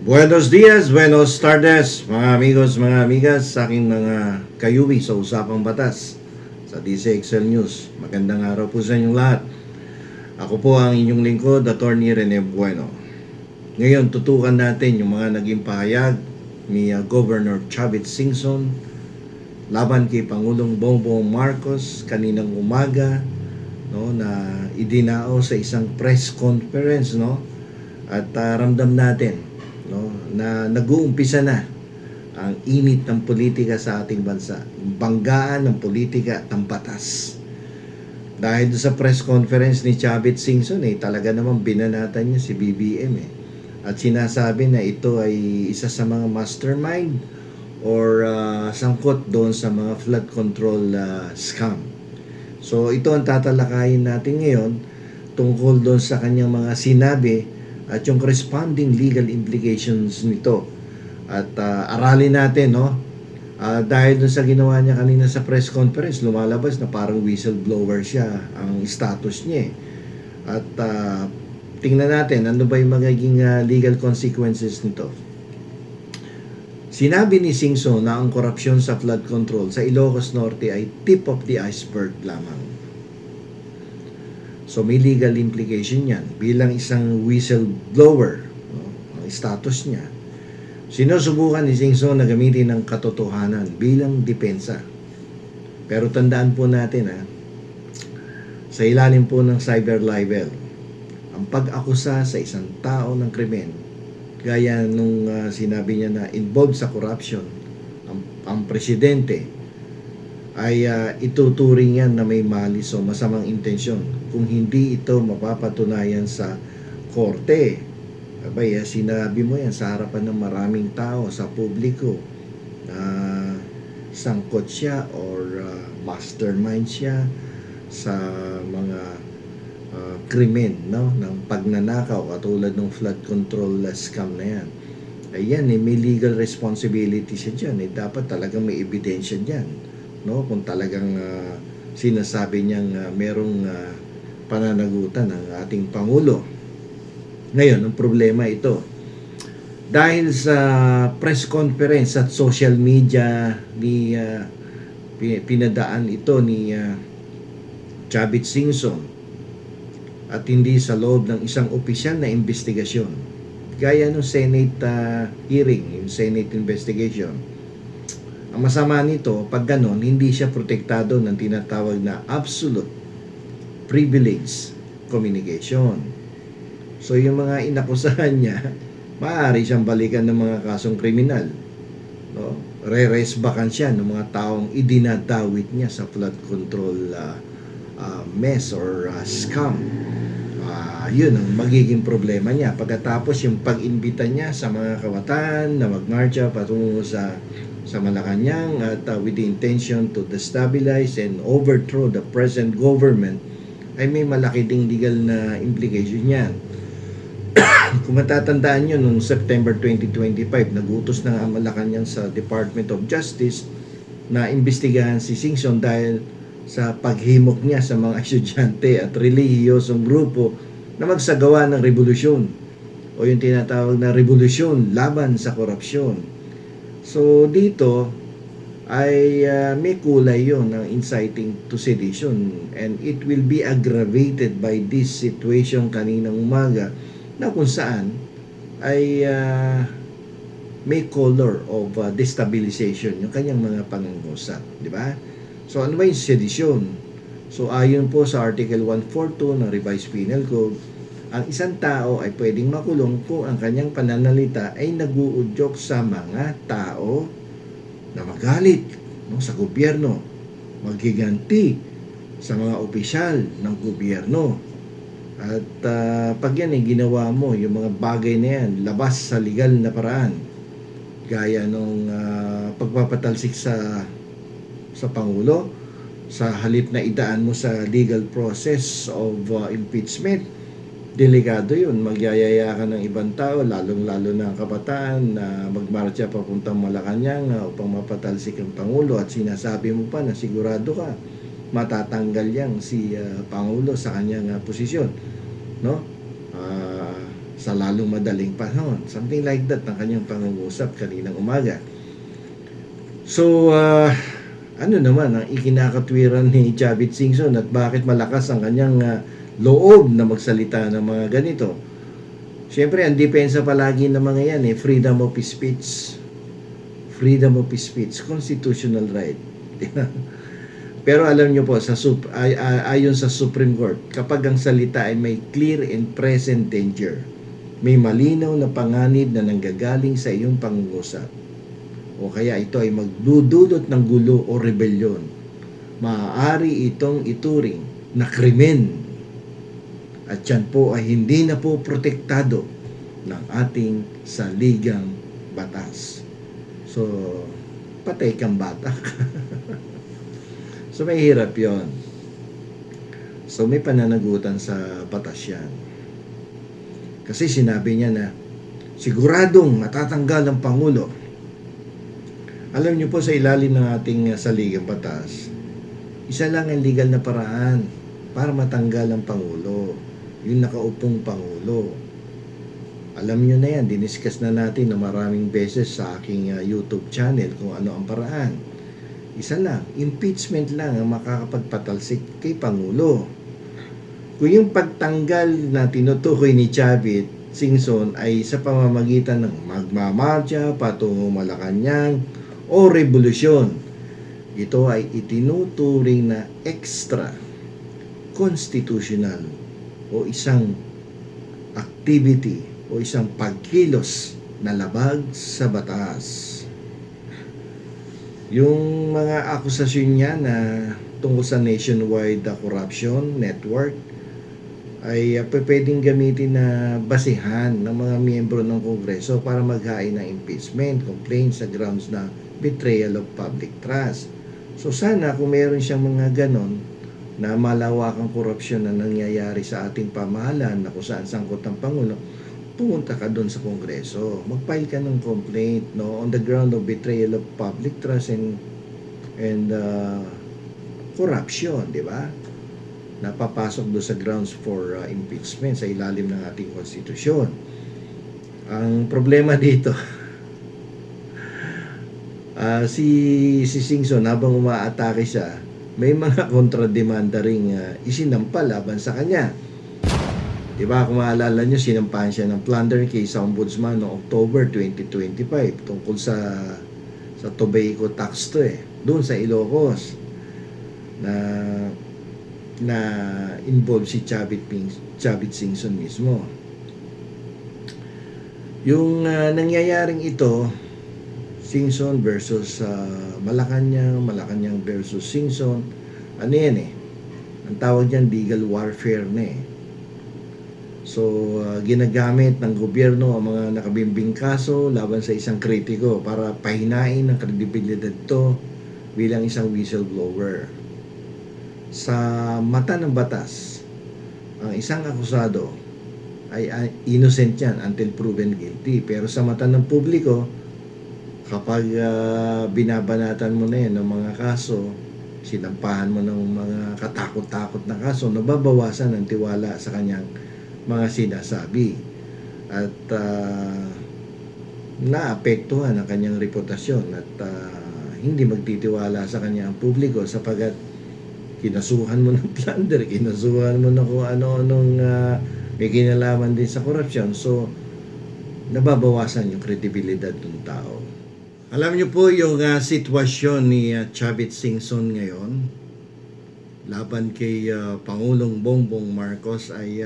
Buenos dias, buenos tardes, mga amigos, mga amigas, sa aking mga kayubi sa Usapang Batas sa DCXL News. Magandang araw po sa inyong lahat. Ako po ang inyong lingkod, Attorney Rene Bueno. Ngayon, tutukan natin yung mga naging pahayag ni Governor Chavit Singson laban kay Pangulong Bongbong Marcos kaninang umaga, no, na idinao sa isang press conference, no, at ramdam natin, no, na nag-uumpisa na ang init ng politika sa ating bansa, banggaan ng politika at ng batas. Dahil sa press conference ni Chavit Singson, talaga namang binanatan niya si BBM, at sinasabi na ito ay isa sa mga mastermind or sangkot doon sa mga flood control scam. So ito ang tatalakayin natin ngayon tungkol doon sa kanyang mga sinabi at yung corresponding legal implications nito. At aralin natin, no? Dahil doon sa ginawa niya kanina sa press conference, lumalabas na parang whistleblower siya ang status niya. At tingnan natin ano ba yung magiging legal consequences nito. Sinabi ni Singson na ang korupsyon sa flood control sa Ilocos Norte ay tip of the iceberg lamang. So may legal implication yan. Bilang isang whistleblower, no, ang status niya, sinusubukan ni Singson na gamitin ang katotohanan bilang depensa. Pero tandaan po natin, sa ilalim po ng cyber libel, ang pag-akusa sa isang tao ng krimen, gaya nung sinabi niya na involved sa corruption, ang presidente, ay ituturing yan na may malis o masamang intensyon kung hindi ito mapapatunayan sa korte. Abay, sinabi mo yan sa harapan ng maraming tao, sa publiko, na sangkot siya or mastermind siya sa mga krimen, no, ng pagnanakaw katulad ng flood control scam na yan. Ayan, may legal responsibility siya dyan. Dapat talagang may ebidensya dyan, no, kung talagang sinasabi niyang merong pananagutan ng ating Pangulo. Ngayon, ang problema ito, dahil sa press conference at social media ni pinadaan ito ni Chavit Singson at hindi sa loob ng isang opisyal na investigasyon gaya ng Senate hearing, yung Senate investigation. Ang masama nito, pag ganon, hindi siya protektado ng tinatawag na absolute privilege communication. So yung mga inakusahan niya, maaari siyang balikan ng mga kasong kriminal, no? Re-resbakan siya ng mga taong idinadawit niya sa flood control mess or scam. Yun ang magiging problema niya. Pagkatapos yung pag-imbita niya sa mga kabataan na magmarcha patungo sa Malacanang at with the intention to destabilize and overthrow the present government, ay may malaki ding legal na implication yan. Kung matatandaan nyo, noong September 2025, nagutos na ang Malacanang sa Department of Justice na imbestigahan si Singson dahil sa paghimok niya sa mga estudyante at relihiyosong grupo na magsagawa ng revolusyon o yung tinatawag na revolusyon laban sa korupsyon. So dito ay may kulay yon ng inciting to sedition, and it will be aggravated by this situation kaninang umaga na kung saan ay may color of destabilization yung kanyang mga pangungusap, di ba? So ano ba yung sedition? So ayon po sa Article 142 ng Revised Penal Code, ang isang tao ay pwedeng makulong kung ang kanyang pananalita ay nag-uudyok sa mga tao na magalit, no, sa gobyerno, maghiganti sa mga opisyal ng gobyerno. At pag yan ay ginawa mo, yung mga bagay na yan, labas sa legal na paraan, gaya nung pagpapatalsik sa Pangulo, sa halip na idaan mo sa legal process of impeachment, delikado yun. Magyayaya ka ng ibang tao, lalong-lalo na ang kabataan, na magmarcha papuntang Malacanang upang mapatalsik ang Pangulo, at sinasabi mo pa na sigurado ka matatanggal yang si Pangulo sa kanyang posisyon, no? sa lalong madaling panahon. Something like that ng kanyang pangungusap kaninang umaga. So, ano naman ang ikinakatwiran ni Chavit Singson at bakit malakas ang kanyang loob na magsalita ng mga ganito? Siyempre, ang depensa palagi ng mga yan, freedom of speech. Freedom of speech, constitutional right. Pero alam nyo po, ayon sa Supreme Court, kapag ang salita ay may clear and present danger, may malinaw na panganib na nanggagaling sa iyong pangungusap, o kaya ito ay magdudulot ng gulo o rebelyon, maaari itong ituring na krimen. At yan po ay hindi na po protektado ng ating saligang batas. So, patay kang bata. So, may hirap yon. So, may pananagutan sa batas yan. Kasi sinabi niya na siguradong matatanggal ang Pangulo. Alam niyo po, sa ilalim ng ating saligang batas, isa lang ang legal na paraan para matanggal ang Pangulo, yung nakaupong Pangulo. Alam niyo na yan, diniscuss na natin na maraming beses sa aking YouTube channel kung ano ang paraan. Isa lang, impeachment lang ang makakapagpatalsik kay Pangulo. Kung yung pagtanggal na tinutukoy ni Chavit Singson ay sa pamamagitan ng magmamarcha patungo Malacanang o revolusyon, ito ay itinuturing na extra constitutional o isang activity o isang pagkilos na labag sa batas. Yung mga akusasyon niya na tungkol sa nationwide corruption network ay pwedeng gamitin na basihan ng mga miyembro ng Kongreso para maghain ng impeachment complaint sa grounds na betrayal of public trust. So sana kung meron siyang mga ganon na malawakang korupsyon na nangyayari sa ating pamahalaan na kung saan sangkot ang Pangulo, pumunta ka doon sa Kongreso, mag-file ka ng complaint, no, on the ground of betrayal of public trust and corruption, di ba? Napapasok doon sa grounds for impeachment sa ilalim ng ating konstitusyon. Ang problema dito, si Singson, habang umaatake siya, may mga kontrademanda ring isinampa laban sa kanya. Diba, kung maalala nyo, sinampahan siya ng plunder case sa Ombudsman noong October 2025 tungkol sa tobacco tax to doon sa Ilocos na involved si Chavit Singson mismo. Yung nangyayaring ito, Singson versus Malacanang versus Singson, ano yan ang tawag niyan legal warfare na So, ginagamit ng gobyerno ang mga nakabimbing kaso laban sa isang kritiko para pahinain ang kredibilidad to bilang isang whistleblower. Sa mata ng batas, ang isang akusado ay innocent yan until proven guilty. Pero sa mata ng publiko, kapag binabanatan mo na yan ng mga kaso, sinampahan mo ng mga katakot-takot na kaso, nababawasan ang tiwala sa kanyang mga sinasabi at naapektuhan ang kanyang reputasyon at hindi magtitiwala sa kanya ang publiko sapagkat kinasuhan mo ng plunder, kinasuhan mo na kung ano-anong may kinalaman din sa korupsyon, so nababawasan yung kredibilidad ng tao. Alam niyo po yung sitwasyon ni Chavit Singson ngayon laban kay Pangulong Bongbong Marcos ay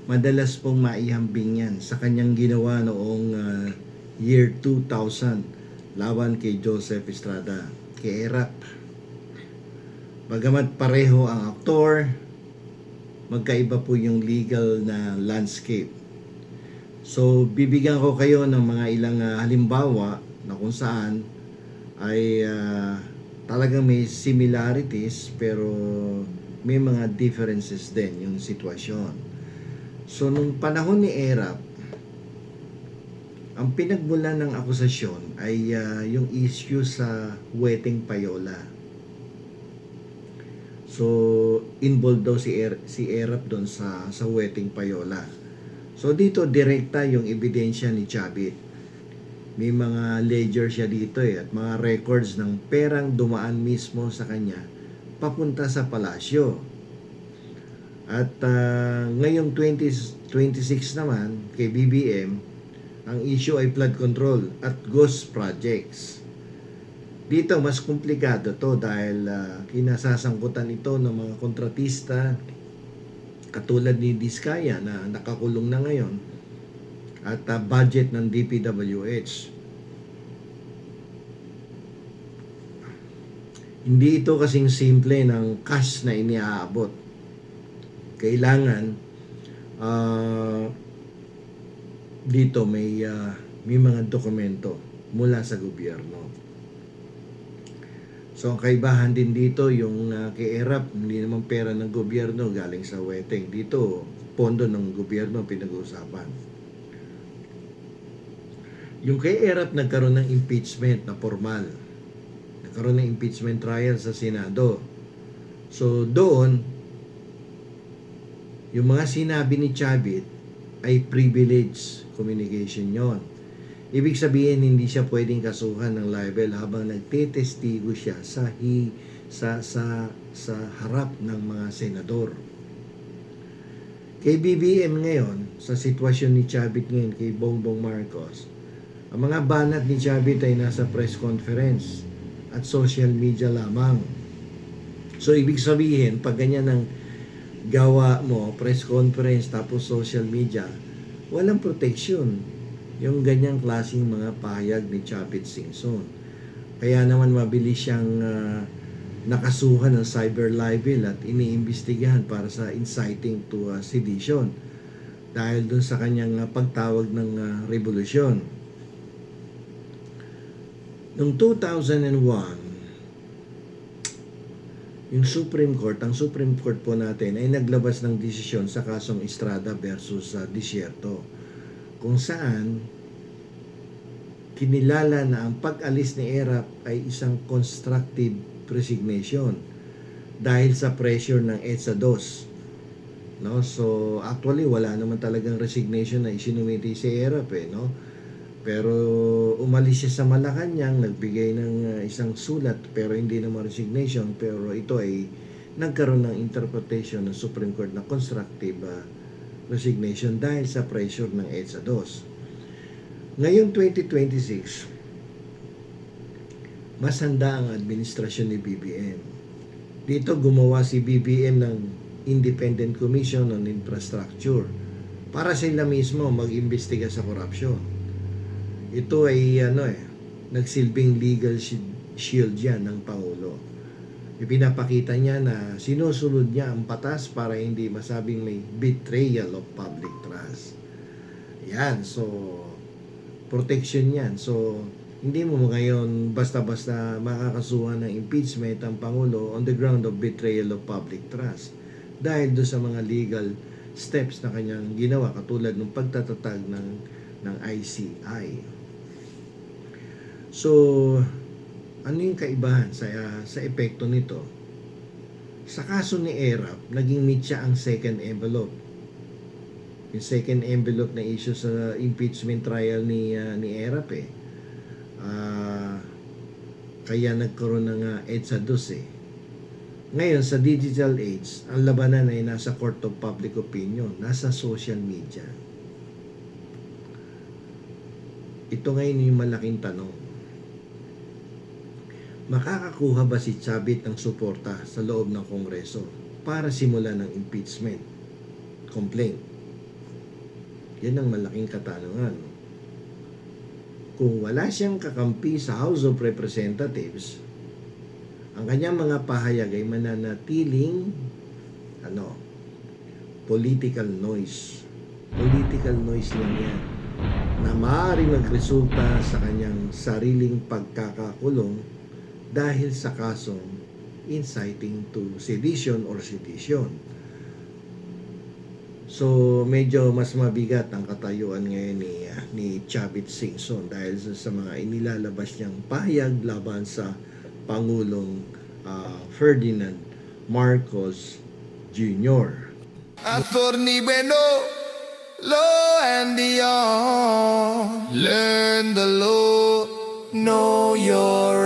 madalas pong maihambing yan sa kanyang ginawa noong year 2000 laban kay Joseph Estrada, kay ERAP. Bagamat pareho ang aktor, magkaiba po yung legal na landscape. So, bibigyan ko kayo ng mga ilang halimbawa na kung saan ay talagang may similarities pero may mga differences din yung sitwasyon. So, nung panahon ni ERAP, ang pinagmulan ng akusasyon ay yung issue sa weteng payola. So, involved daw si ERAP doon sa weteng payola. So dito direkta yung ebidensya ni Chavit. May mga ledger siya dito at mga records ng perang dumaan mismo sa kanya papunta sa palasyo. At ngayong 2026 naman kay BBM, ang issue ay flood control at ghost projects. Dito mas komplikado to dahil kinasasangkutan ito ng mga kontratista katulad ni Diskaya na nakakulong na ngayon at budget ng DPWH. Hindi ito kasing simple ng cash na iniaabot. Kailangan dito may mga dokumento mula sa gobyerno. So, ang kaibahan din dito, yung kay ERAP, hindi naman pera ng gobyerno galing sa weteng. Dito, pondo ng gobyerno pinag-uusapan. Yung kay ERAP, nagkaroon ng impeachment na formal. Nagkaroon ng impeachment trial sa Senado. So, doon, yung mga sinabi ni Chavit ay privilege communication yon. Ibig sabihin, hindi siya pwedeng kasuhan ng libel habang nagtetestigo siya sa harap ng mga senador. Kay BBM ngayon, sa sitwasyon ni Chavit ngayon kay Bongbong Marcos, ang mga banat ni Chavit ay nasa press conference at social media lamang. So, ibig sabihin, pag ganyan ang gawa mo, press conference tapos social media, walang protection yung ganyang klaseng mga pahayag ni Chavit Singson. Kaya naman mabilis siyang nakasuhan ng cyber libel at iniimbestigahan para sa inciting to sedition dahil dun sa kanyang pagtawag ng revolusyon. Noong 2001, ang Supreme Court po natin ay naglabas ng desisyon sa kasong Estrada versus Desierto, kung saan kinilala na ang pag-alis ni ERAP ay isang constructive resignation dahil sa pressure ng EDSA 2. No? So, actually, wala naman talagang resignation na isinumiti si ERAP. No? Pero umalis siya sa Malacanang, nagbigay ng isang sulat, pero hindi naman resignation. Pero ito ay nagkaroon ng interpretation ng Supreme Court na constructive resignation dahil sa pressure ng EDSA 2. Ngayong 2026, mas handa ang administrasyon ni BBM. Dito gumawa si BBM ng Independent Commission on Infrastructure para sila mismo mag-imbestiga sa korupsyon. Ito ay nagsilbing legal shield yan ng Pangulo. Ipinapakita niya na sinusunod niya ang batas para hindi masabing may betrayal of public trust. Yan, so protection yan. So, hindi mo ngayon basta-basta makakasuhan ng impeachment ang Pangulo on the ground of betrayal of public trust. Dahil doon sa mga legal steps na kanyang ginawa, katulad ng pagtatatag ng ICI. So, ano yung kaibahan sa epekto nito? Sa kaso ni ERAP, naging mitya ang second envelope. Yung second envelope na issue sa impeachment trial ni ERAP kaya nagkaroon ng EDSA 2 Ngayon, sa digital age, ang labanan ay nasa court of public opinion, nasa social media. Ito ngayon yung malaking tanong. Makakakuha ba si Chavit ng suporta sa loob ng Kongreso para simulan ng impeachment complaint? Yan ang malaking katanungan. Kung wala siyang kakampi sa House of Representatives, ang kanyang mga pahayag ay mananatiling political noise. Political noise lang yan na maaaring magresulta sa kanyang sariling pagkakakulong dahil sa kasong inciting to sedition or sedition. So, medyo mas mabigat ang katayuan ngayon ni Chavit Singson dahil sa mga inilalabas niyang pahayag laban sa Pangulong Ferdinand Marcos Jr. Attorney Bueno, Law and beyond. Learn the law, know your